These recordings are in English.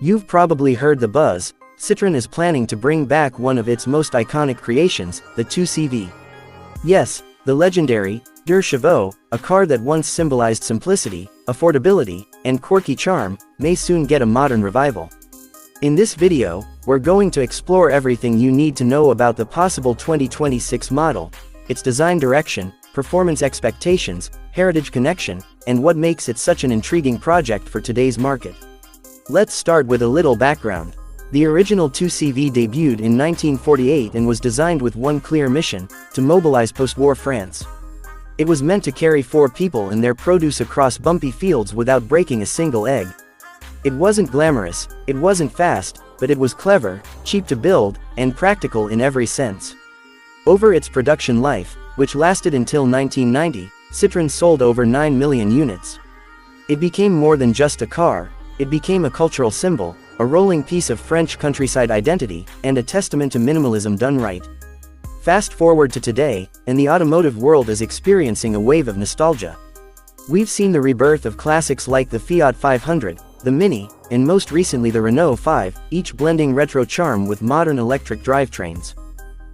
You've probably heard the buzz. Citroën is planning to bring back one of its most iconic creations, the 2CV. Yes, the legendary Deux Chevaux, a car that once symbolized simplicity, affordability, and quirky charm, may soon get a modern revival. In this video, we're going to explore everything you need to know about the possible 2026 model, its design direction, performance expectations, heritage connection, and what makes it such an intriguing project for today's market. Let's start with a little background. The original 2CV debuted in 1948 and was designed with one clear mission: to mobilize post-war France. It was meant to carry 4 people and their produce across bumpy fields without breaking a single egg. It wasn't glamorous, it wasn't fast, but it was clever, cheap to build, and practical in every sense. Over its production life, which lasted until 1990, Citroën sold over 9 million units. It became more than just a car, it became a cultural symbol, a rolling piece of French countryside identity, and a testament to minimalism done right. Fast forward to today, and the automotive world is experiencing a wave of nostalgia. We've seen the rebirth of classics like the Fiat 500, the Mini, and most recently the Renault 5, each blending retro charm with modern electric drivetrains.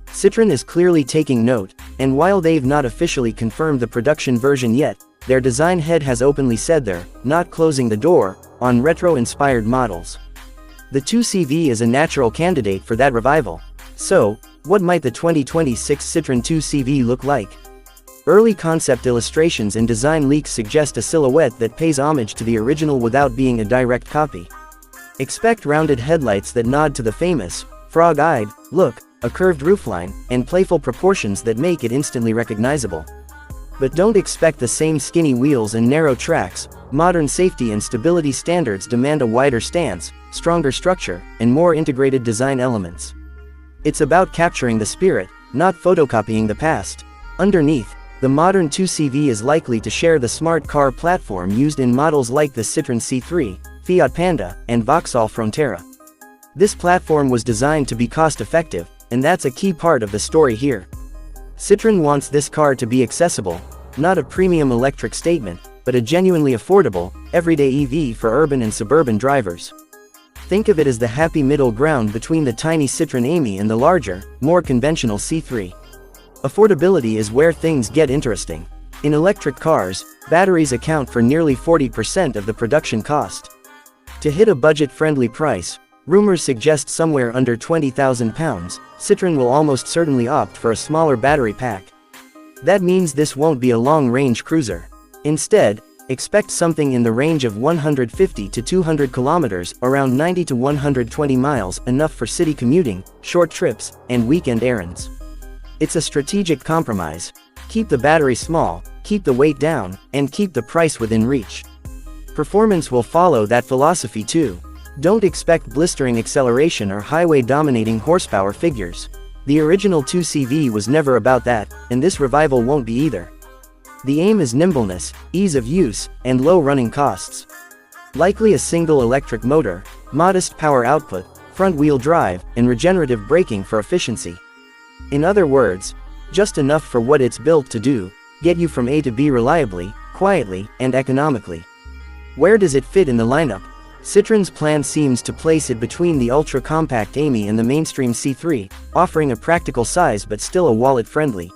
Citroën is clearly taking note, and while they've not officially confirmed the production version yet, their design head has openly said they're not closing the door on retro-inspired models. The 2CV is a natural candidate for that revival. So, what might the 2026 Citroën 2CV look like? Early concept illustrations and design leaks suggest a silhouette that pays homage to the original without being a direct copy. Expect rounded headlights that nod to the famous, frog-eyed look, a curved roofline, and playful proportions that make it instantly recognizable. But don't expect the same skinny wheels and narrow tracks. Modern safety and stability standards demand a wider stance, stronger structure, and more integrated design elements. It's about capturing the spirit, not photocopying the past. Underneath, the modern 2CV is likely to share the smart car platform used in models like the Citroën C3, Fiat Panda, and Vauxhall Frontera. This platform was designed to be cost-effective, and that's a key part of the story here. Citroën wants this car to be accessible, not a premium electric statement, but a genuinely affordable, everyday EV for urban and suburban drivers. Think of it as the happy middle ground between the tiny Citroën Ami and the larger, more conventional C3. Affordability is where things get interesting. In electric cars, batteries account for nearly 40% of the production cost. To hit a budget-friendly price, rumors suggest somewhere under £20,000, Citroën will almost certainly opt for a smaller battery pack. That means this won't be a long-range cruiser. Instead, expect something in the range of 150 to 200 kilometers, around 90 to 120 miles, enough for city commuting, short trips, and weekend errands. It's a strategic compromise. Keep the battery small, keep the weight down, and keep the price within reach. Performance will follow that philosophy too. Don't expect blistering acceleration or highway-dominating horsepower figures. The original 2CV was never about that, and this revival won't be either. The aim is nimbleness, ease of use, and low running costs. Likely a single electric motor, modest power output, front-wheel drive, and regenerative braking for efficiency. In other words, just enough for what it's built to do: get you from A to B reliably, quietly, and economically. Where does it fit in the lineup? Citroën's plan seems to place it between the ultra-compact Ami and the mainstream C3, offering a practical size but still a wallet-friendly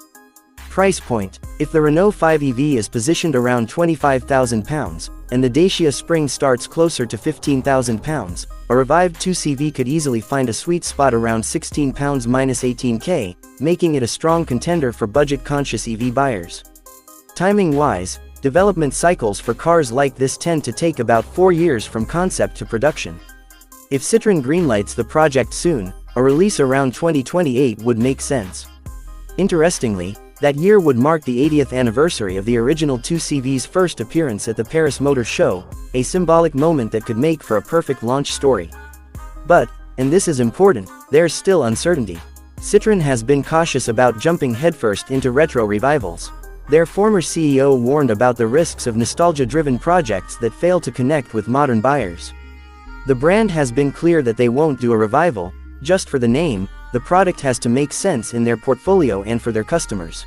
price point. If the Renault 5 EV is positioned around £25,000, and the Dacia Spring starts closer to £15,000, a revived 2CV could easily find a sweet spot around £16–18K, making it a strong contender for budget-conscious EV buyers. Timing-wise, development cycles for cars like this tend to take about 4 years from concept to production. If Citroën greenlights the project soon, a release around 2028 would make sense. Interestingly, that year would mark the 80th anniversary of the original 2CV's first appearance at the Paris Motor Show, a symbolic moment that could make for a perfect launch story. But, and this is important, there's still uncertainty. Citroën has been cautious about jumping headfirst into retro revivals. Their former CEO warned about the risks of nostalgia-driven projects that fail to connect with modern buyers. The brand has been clear that they won't do a revival just for the name. The product has to make sense in their portfolio and for their customers.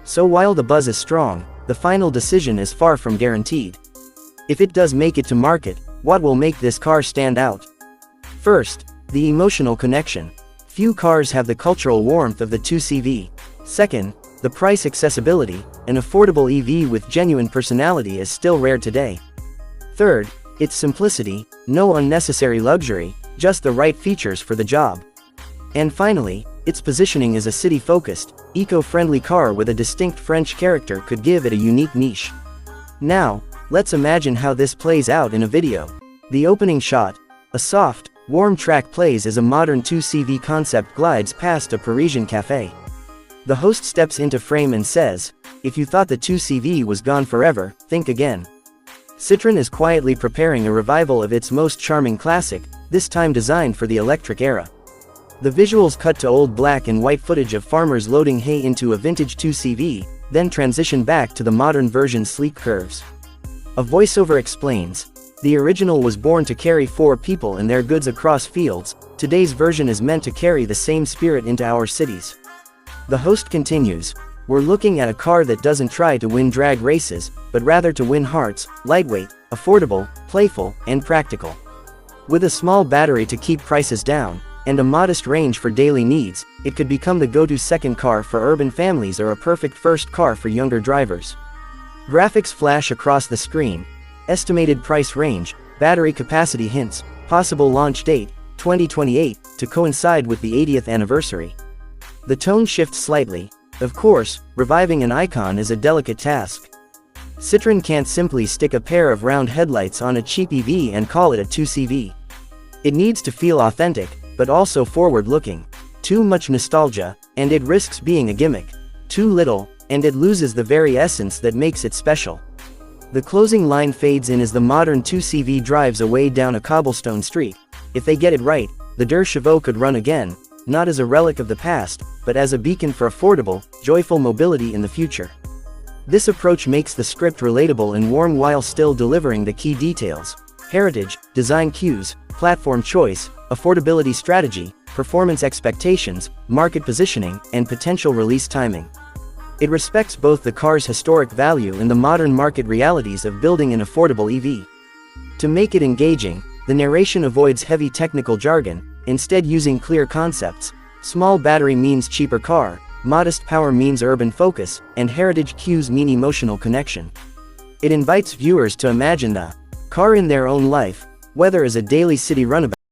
So while the buzz is strong, the final decision is far from guaranteed. If it does make it to market, what will make this car stand out? First, the emotional connection. Few cars have the cultural warmth of the 2CV. Second, the price accessibility. An affordable EV with genuine personality is still rare today. Third, its simplicity, no unnecessary luxury, just the right features for the job. And finally, its positioning as a city-focused, eco-friendly car with a distinct French character could give it a unique niche. Now, let's imagine how this plays out in a video. The opening shot, a soft, warm track plays as a modern 2CV concept glides past a Parisian cafe. The host steps into frame and says, "If you thought the 2CV was gone forever, think again." Citroën is quietly preparing a revival of its most charming classic, this time designed for the electric era. The visuals cut to old black and white footage of farmers loading hay into a vintage 2CV, then transition back to the modern version's sleek curves. A voiceover explains, "The original was born to carry 4 people and their goods across fields, today's version is meant to carry the same spirit into our cities." The host continues, "We're looking at a car that doesn't try to win drag races, but rather to win hearts, lightweight, affordable, playful, and practical. With a small battery to keep prices down, and a modest range for daily needs, it could become the go-to second car for urban families or a perfect first car for younger drivers." Graphics flash across the screen. Estimated price range, battery capacity hints, possible launch date, 2028, to coincide with the 80th anniversary. The tone shifts slightly. Of course, reviving an icon is a delicate task. Citroën can't simply stick a pair of round headlights on a cheap EV and call it a 2CV. It needs to feel authentic, but also forward-looking. Too much nostalgia, and it risks being a gimmick. Too little, and it loses the very essence that makes it special. The closing line fades in as the modern 2CV drives away down a cobblestone street. If they get it right, the 2 CV could run again, not as a relic of the past, but as a beacon for affordable, joyful mobility in the future. This approach makes the script relatable and warm while still delivering the key details: heritage, design cues, platform choice, affordability strategy, performance expectations, market positioning, and potential release timing. It respects both the car's historic value and the modern market realities of building an affordable EV. To make it engaging, the narration avoids heavy technical jargon, instead using clear concepts. Small battery means cheaper car, modest power means urban focus, and heritage cues mean emotional connection. It invites viewers to imagine the car in their own life, whether as a daily city runabout